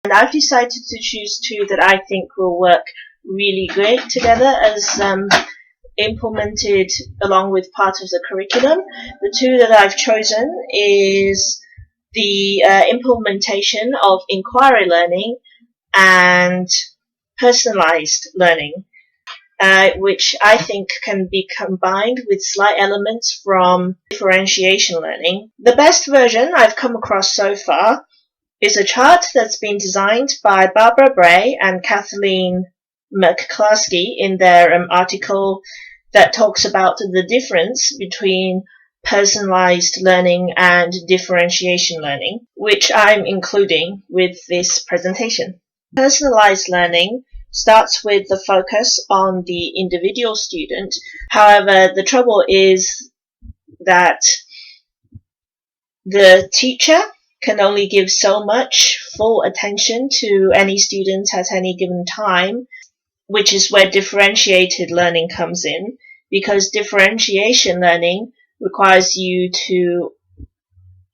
And I've decided to choose two that I think will work really great together as implemented along with part of the curriculum. The two that I've chosen is the implementation of inquiry learning and personalized learning, which I think can be combined with slight elements from differentiation learning. The best version I've come across so far is a chart that's been designed by Barbara Bray and Kathleen McCluskey in their article that talks about the difference between personalized learning and differentiation learning, which I'm including with this presentation. Personalized learning starts with the focus on the individual student. However, the trouble is that the teacher can only give so much full attention to any student at any given time, which is where differentiated learning comes in, because differentiation learning requires you to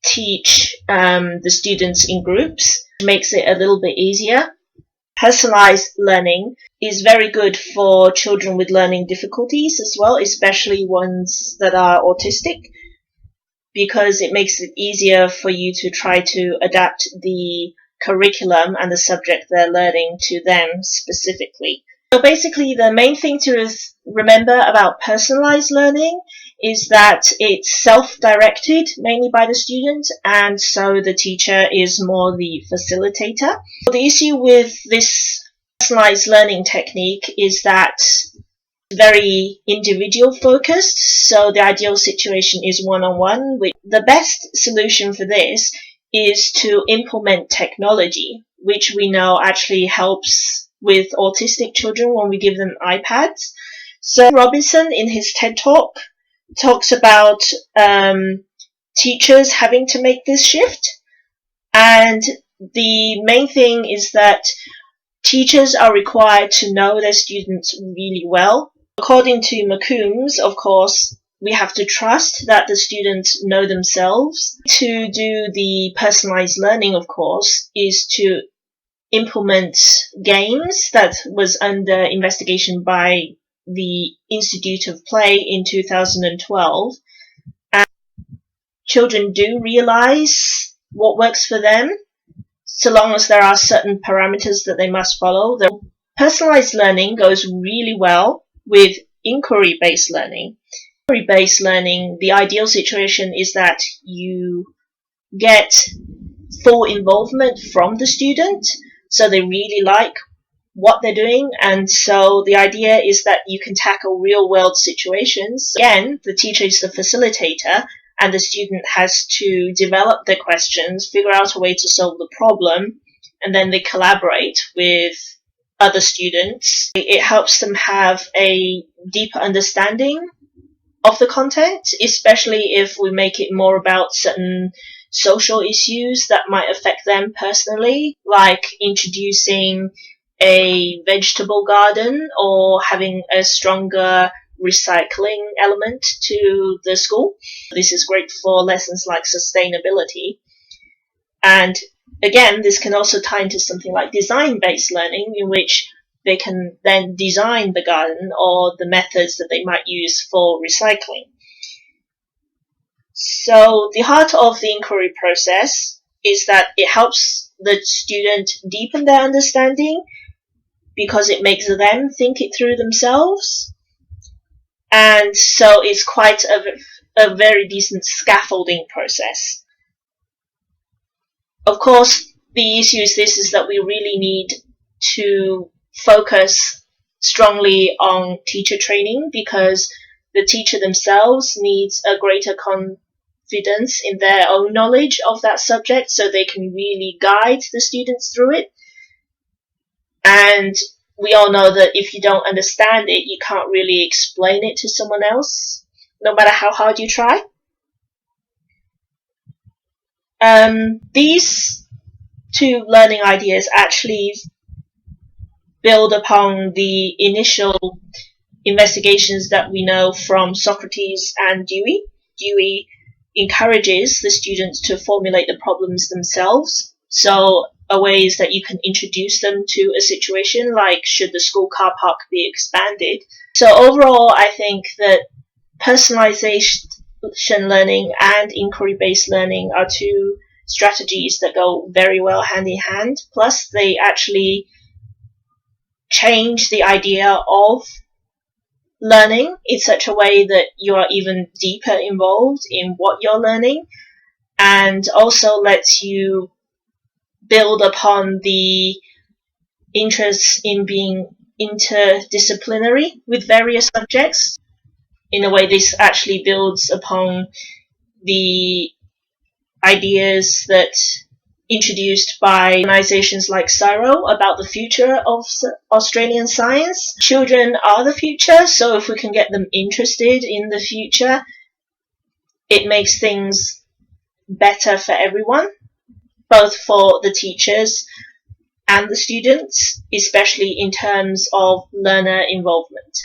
teach the students in groups, which makes it a little bit easier. Personalized learning is very good for children with learning difficulties as well, especially ones that are autistic, because it makes it easier for you to try to adapt the curriculum and the subject they're learning to them specifically. So basically, the main thing to remember about personalized learning is that it's self-directed mainly by the student, and so the teacher is more the facilitator. The issue with this personalized learning technique is that it's very individual focused, so the ideal situation is one-on-one. The best solution for this is to implement technology, which we know actually helps with autistic children when we give them iPads. So Robinson, in his TED Talk, talks about teachers having to make this shift, and the main thing is that teachers are required to know their students really well. According to McCombs, of course, we have to trust that the students know themselves. To do the personalized learning, of course, is to implement games. That was under investigation by the Institute of Play in 2012. And children do realize what works for them, so long as there are certain parameters that they must follow. The personalized learning goes really well with inquiry-based learning. Inquiry-based learning, the ideal situation is that you get full involvement from the student, so they really like what they're doing, and so the idea is that you can tackle real-world situations. Again, the teacher is the facilitator, and the student has to develop their questions, figure out a way to solve the problem, and then they collaborate with other students. It helps them have a deeper understanding of the content, especially if we make it more about certain social issues that might affect them personally, like introducing a vegetable garden or having a stronger recycling element to the school. This is great for lessons like sustainability. And again, this can also tie into something like design-based learning, in which they can then design the garden or the methods that they might use for recycling. So the heart of the inquiry process is that it helps the student deepen their understanding because it makes them think it through themselves. And so it's quite a very decent scaffolding process. Of course, the issue is that we really need to focus strongly on teacher training, because the teacher themselves needs a greater confidence in their own knowledge of that subject so they can really guide the students through it. And we all know that if you don't understand it, you can't really explain it to someone else, no matter how hard you try. These two learning ideas actually build upon the initial investigations that we know from Socrates and Dewey. Dewey encourages the students to formulate the problems themselves. So ways that you can introduce them to a situation, like should the school car park be expanded. So overall, I think that personalization learning and inquiry-based learning are two strategies that go very well hand in hand. Plus, they actually change the idea of learning in such a way that you are even deeper involved in what you're learning, and also lets you build upon the interest in being interdisciplinary with various subjects. In a way, this actually builds upon the ideas that introduced by organizations like CSIRO about the future of Australian science. Children are the future, so if we can get them interested in the future, it makes things better for everyone, both for the teachers and the students, especially in terms of learner involvement.